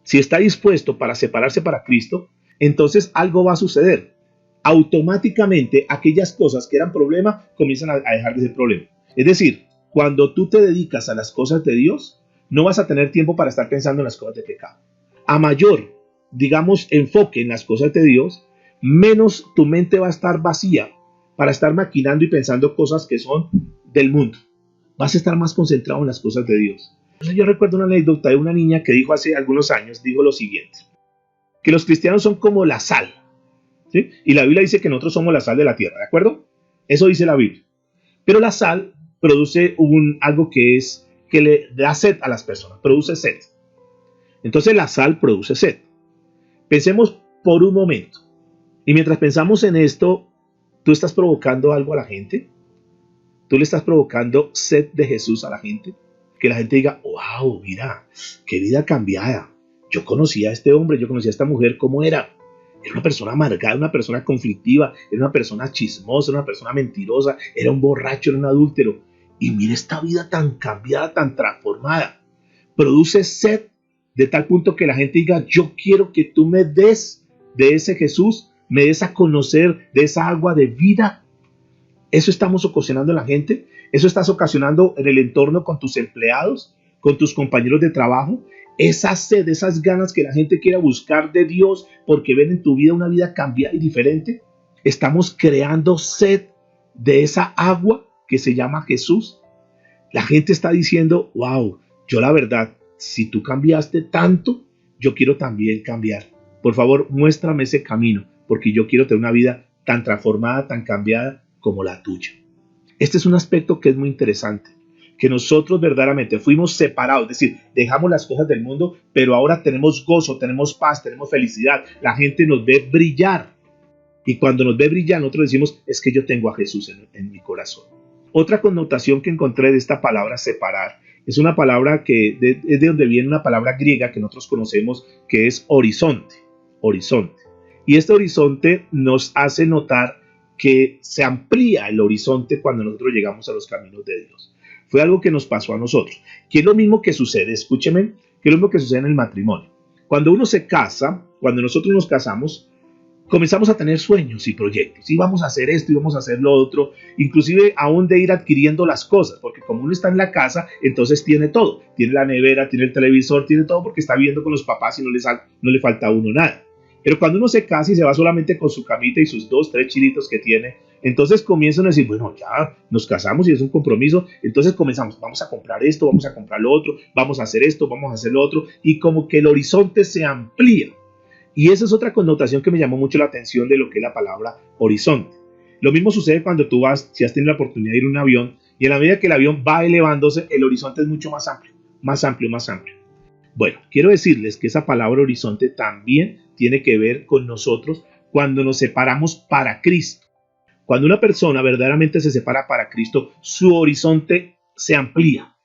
Si está dispuesto para separarse para Cristo, entonces algo va a suceder. Automáticamente aquellas cosas que eran problema comienzan a dejar de ser problema. Es decir, cuando tú te dedicas a las cosas de Dios, no vas a tener tiempo para estar pensando en las cosas de pecado. A mayor, digamos, enfoque en las cosas de Dios, menos tu mente va a estar vacía para estar maquinando y pensando cosas que son del mundo. Vas a estar más concentrado en las cosas de Dios. Yo recuerdo una anécdota de una niña que dijo hace algunos años, dijo lo siguiente, que los cristianos son como la sal, ¿sí? Y la Biblia dice que nosotros somos la sal de la tierra, ¿de acuerdo? Eso dice la Biblia. Pero la sal produce algo que le da sed a las personas, produce sed. Entonces la sal produce sed. Pensemos por un momento. Y mientras pensamos en esto, ¿tú estás provocando algo a la gente? ¿Tú le estás provocando sed de Jesús a la gente? Que la gente diga, wow, mira, qué vida cambiada. Yo conocía a este hombre, yo conocía a esta mujer, ¿cómo era? Era una persona amargada, una persona conflictiva, era una persona chismosa, una persona mentirosa, era un borracho, era un adúltero. Y mira esta vida tan cambiada, tan transformada. Produce sed de tal punto que la gente diga, yo quiero que tú me des de ese Jesús, me des a conocer de esa agua de vida. ¿Eso estamos ocasionando en la gente? ¿Eso estás ocasionando en el entorno con tus empleados, con tus compañeros de trabajo? Esa sed, esas ganas que la gente quiera buscar de Dios porque ven en tu vida una vida cambiada y diferente. Estamos creando sed de esa agua que se llama Jesús. La gente está diciendo, wow, yo la verdad, si tú cambiaste tanto, yo quiero también cambiar. Por favor, muéstrame ese camino, porque yo quiero tener una vida tan transformada, tan cambiada como la tuya. Este es un aspecto que es muy interesante, que nosotros verdaderamente fuimos separados, es decir, dejamos las cosas del mundo, pero ahora tenemos gozo, tenemos paz, tenemos felicidad. La gente nos ve brillar. Y cuando nos ve brillar, nosotros decimos, es que yo tengo a Jesús en mi corazón. Otra connotación que encontré de esta palabra separar Es una palabra es de donde viene una palabra griega que nosotros conocemos que es horizonte, horizonte. Y este horizonte nos hace notar que se amplía el horizonte cuando nosotros llegamos a los caminos de Dios. Fue algo que nos pasó a nosotros, que es lo mismo que sucede, escúcheme, que es lo mismo que sucede en el matrimonio. Cuando uno se casa, cuando nosotros nos casamos, comenzamos a tener sueños y proyectos, y vamos a hacer esto y vamos a hacer lo otro, inclusive aún de ir adquiriendo las cosas, porque como uno está en la casa, entonces tiene todo, tiene la nevera, tiene el televisor, tiene todo porque está viviendo con los papás y no le falta a uno nada. Pero cuando uno se casa y se va solamente con su camita y sus 2, 3 chilitos que tiene, entonces comienzan a decir, bueno, ya nos casamos y es un compromiso, entonces comenzamos, vamos a comprar esto, vamos a comprar lo otro, vamos a hacer esto, vamos a hacer lo otro, y como que el horizonte se amplía. Y esa es otra connotación que me llamó mucho la atención de lo que es la palabra horizonte. Lo mismo sucede cuando tú vas, si has tenido la oportunidad de ir en un avión, y en la medida que el avión va elevándose, el horizonte es mucho más amplio, más amplio, más amplio. Bueno, quiero decirles que esa palabra horizonte también tiene que ver con nosotros cuando nos separamos para Cristo. Cuando una persona verdaderamente se separa para Cristo, su horizonte se amplía,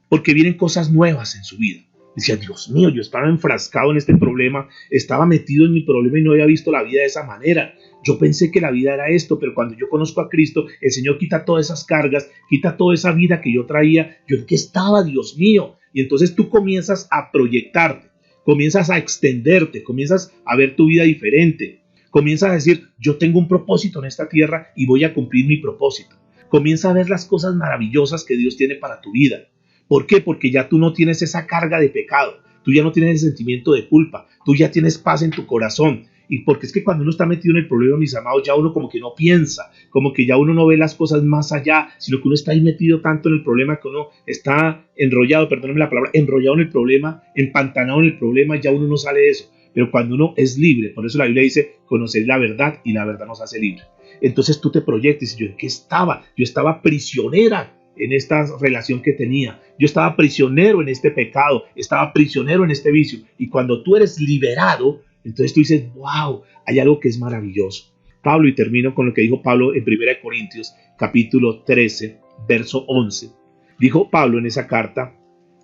porque vienen cosas nuevas en su vida. Decía, Dios mío, yo estaba enfrascado en este problema, estaba metido en mi problema y no había visto la vida de esa manera. Yo pensé que la vida era esto, pero cuando yo conozco a Cristo, el Señor quita todas esas cargas, quita toda esa vida que yo traía. ¿Yo en qué estaba, Dios mío? Y entonces tú comienzas a proyectarte, comienzas a extenderte, comienzas a ver tu vida diferente. Comienzas a decir, yo tengo un propósito en esta tierra y voy a cumplir mi propósito. Comienza a ver las cosas maravillosas que Dios tiene para tu vida. ¿Por qué? Porque ya tú no tienes esa carga de pecado, tú ya no tienes ese sentimiento de culpa, tú ya tienes paz en tu corazón. Y porque es que cuando uno está metido en el problema, mis amados, ya uno como que no piensa, como que ya uno no ve las cosas más allá, sino que uno está ahí metido tanto en el problema que uno está enrollado, perdónenme la palabra, enrollado en el problema, empantanado en el problema, ya uno no sale de eso. Pero cuando uno es libre, por eso la Biblia dice, conocer la verdad y la verdad nos hace libre. Entonces tú te proyectas, ¿yo en qué estaba? Yo estaba prisionera en esta relación que tenía. Yo estaba prisionero en este pecado, estaba prisionero en este vicio. Y cuando tú eres liberado, entonces tú dices, wow, hay algo que es maravilloso. Pablo, y termino con lo que dijo Pablo en 1 Corintios, capítulo 13, verso 11. Dijo Pablo en esa carta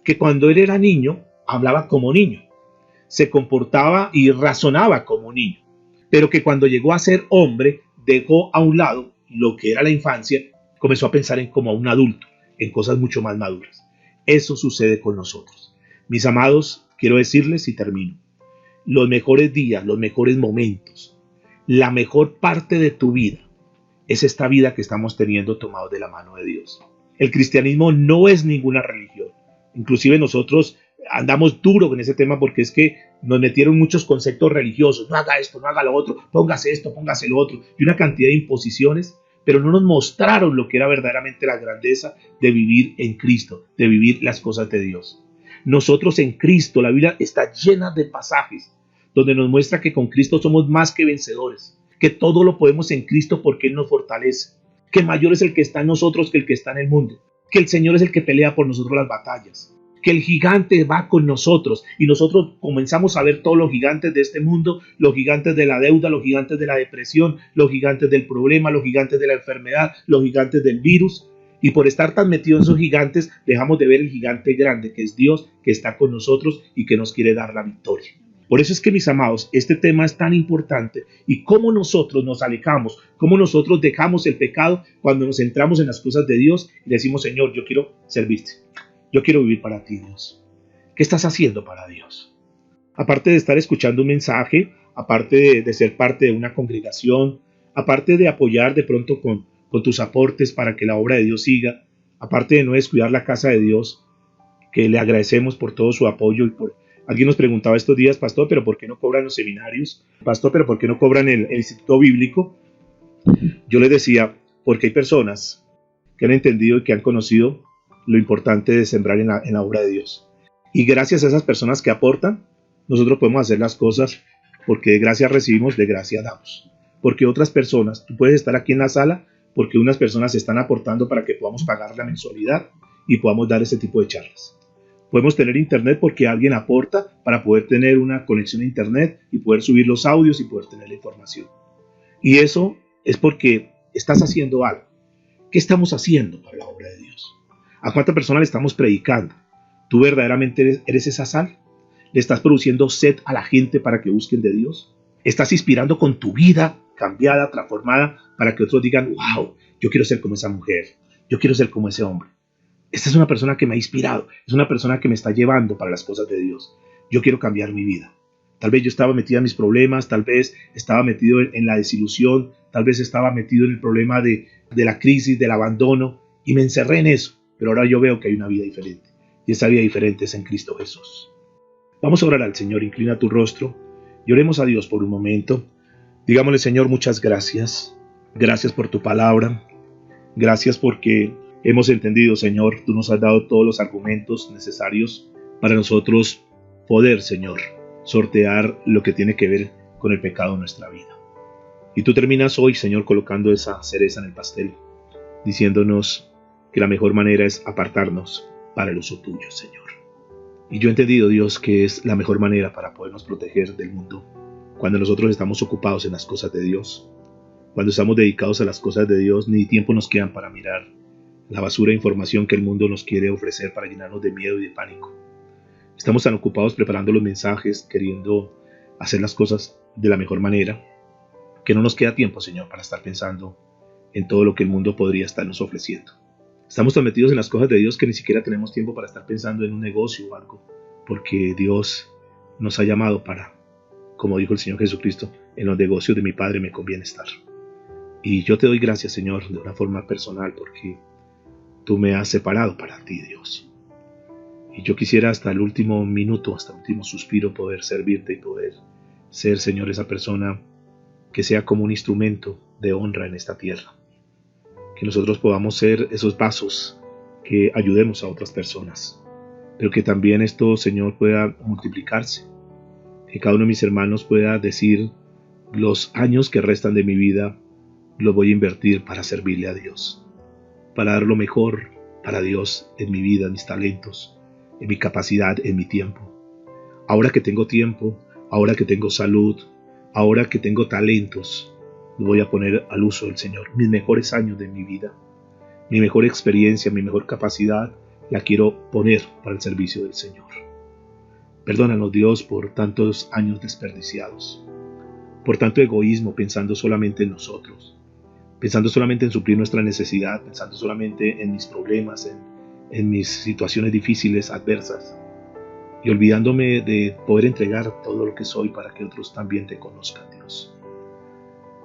que cuando él era niño, hablaba como niño, se comportaba y razonaba como niño, pero que cuando llegó a ser hombre, dejó a un lado lo que era la infancia, comenzó a pensar en como un adulto, en cosas mucho más maduras. Eso sucede con nosotros. Mis amados, quiero decirles y termino. Los mejores días, los mejores momentos, la mejor parte de tu vida es esta vida que estamos teniendo tomados de la mano de Dios. El cristianismo no es ninguna religión. Inclusive nosotros andamos duro con ese tema porque es que nos metieron muchos conceptos religiosos. No haga esto, no haga lo otro, póngase esto, póngase lo otro. Y una cantidad de imposiciones, pero no nos mostraron lo que era verdaderamente la grandeza de vivir en Cristo, de vivir las cosas de Dios. Nosotros en Cristo, la Biblia está llena de pasajes donde nos muestra que con Cristo somos más que vencedores, que todo lo podemos en Cristo porque Él nos fortalece, que mayor es el que está en nosotros que el que está en el mundo, que el Señor es el que pelea por nosotros las batallas, que el gigante va con nosotros y nosotros comenzamos a ver todos los gigantes de este mundo, los gigantes de la deuda, los gigantes de la depresión, los gigantes del problema, los gigantes de la enfermedad, los gigantes del virus. Y por estar tan metidos en esos gigantes, dejamos de ver el gigante grande, que es Dios, que está con nosotros y que nos quiere dar la victoria. Por eso es que, mis amados, este tema es tan importante y cómo nosotros nos alejamos, cómo nosotros dejamos el pecado cuando nos centramos en las cosas de Dios y decimos, Señor, yo quiero servirte, yo quiero vivir para ti, Dios. ¿Qué estás haciendo para Dios? Aparte de estar escuchando un mensaje, aparte de ser parte de una congregación, aparte de apoyar de pronto con tus aportes para que la obra de Dios siga, aparte de no descuidar la casa de Dios, que le agradecemos por todo su apoyo y por... Alguien nos preguntaba estos días, pastor, ¿pero por qué no cobran los seminarios? Pastor, ¿pero por qué no cobran el instituto bíblico? Yo les decía, porque hay personas que han entendido y que han conocido lo importante de sembrar en la obra de Dios. Y gracias a esas personas que aportan, nosotros podemos hacer las cosas porque de gracia recibimos, de gracia damos. Porque otras personas, tú puedes estar aquí en la sala porque unas personas están aportando para que podamos pagar la mensualidad y podamos dar ese tipo de charlas. Podemos tener internet porque alguien aporta para poder tener una conexión a internet y poder subir los audios y poder tener la información. Y eso es porque estás haciendo algo. ¿Qué estamos haciendo para la obra de Dios? ¿A cuántas personas le estamos predicando? ¿Tú verdaderamente eres esa sal? ¿Le estás produciendo sed a la gente para que busquen de Dios? ¿Estás inspirando con tu vida cambiada, transformada, para que otros digan, wow, yo quiero ser como esa mujer, yo quiero ser como ese hombre? Esta es una persona que me ha inspirado, es una persona que me está llevando para las cosas de Dios. Yo quiero cambiar mi vida. Tal vez yo estaba metido en mis problemas, tal vez estaba metido en la desilusión, tal vez estaba metido en el problema de la crisis, del abandono, y me encerré en eso. Pero ahora yo veo que hay una vida diferente, y esa vida diferente es en Cristo Jesús. Vamos a orar al Señor, inclina tu rostro y oremos a Dios por un momento. Digámosle, Señor, muchas gracias. Gracias por tu palabra. Gracias porque hemos entendido, Señor, tú nos has dado todos los argumentos necesarios para nosotros poder, Señor, sortear lo que tiene que ver con el pecado en nuestra vida. Y tú terminas hoy, Señor, colocando esa cereza en el pastel, diciéndonos que la mejor manera es apartarnos para el uso tuyo, Señor. Y yo he entendido, Dios, que es la mejor manera para podernos proteger del mundo. Cuando nosotros estamos ocupados en las cosas de Dios, cuando estamos dedicados a las cosas de Dios, ni tiempo nos quedan para mirar la basura de información que el mundo nos quiere ofrecer para llenarnos de miedo y de pánico. Estamos tan ocupados preparando los mensajes, queriendo hacer las cosas de la mejor manera, que no nos queda tiempo, Señor, para estar pensando en todo lo que el mundo podría estarnos ofreciendo. Estamos tan metidos en las cosas de Dios que ni siquiera tenemos tiempo para estar pensando en un negocio o algo, porque Dios nos ha llamado para, como dijo el Señor Jesucristo, en los negocios de mi Padre me conviene estar. Y yo te doy gracias, Señor, de una forma personal, porque tú me has separado para ti, Dios. Y yo quisiera hasta el último minuto, hasta el último suspiro, poder servirte y poder ser, Señor, esa persona que sea como un instrumento de honra en esta tierra. Que nosotros podamos ser esos vasos que ayudemos a otras personas, pero que también esto, Señor, pueda multiplicarse. Que cada uno de mis hermanos pueda decir, los años que restan de mi vida los voy a invertir para servirle a Dios, para dar lo mejor para Dios en mi vida, en mis talentos, en mi capacidad, en mi tiempo. Ahora que tengo tiempo, ahora que tengo salud, ahora que tengo talentos, lo voy a poner al uso del Señor. Mis mejores años de mi vida, mi mejor experiencia, mi mejor capacidad, la quiero poner para el servicio del Señor. Perdónanos, Dios, por tantos años desperdiciados, por tanto egoísmo, pensando solamente en nosotros, pensando solamente en suplir nuestra necesidad, pensando solamente en mis problemas, en mis situaciones difíciles, adversas, y olvidándome de poder entregar todo lo que soy para que otros también te conozcan, Dios.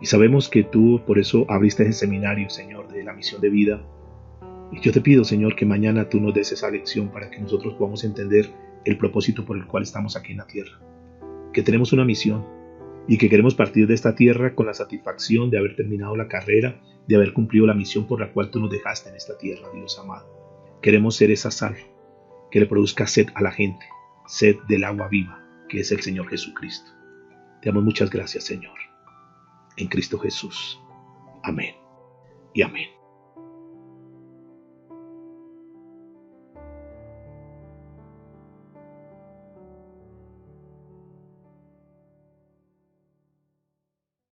Y sabemos que tú por eso abriste ese seminario, Señor, de la misión de vida. Y yo te pido, Señor, que mañana tú nos des esa lección para que nosotros podamos entender el propósito por el cual estamos aquí en la tierra. Que tenemos una misión y que queremos partir de esta tierra con la satisfacción de haber terminado la carrera, de haber cumplido la misión por la cual tú nos dejaste en esta tierra, Dios amado. Queremos ser esa sal que le produzca sed a la gente, sed del agua viva, que es el Señor Jesucristo. Te damos muchas gracias, Señor. En Cristo Jesús. Amén y amén.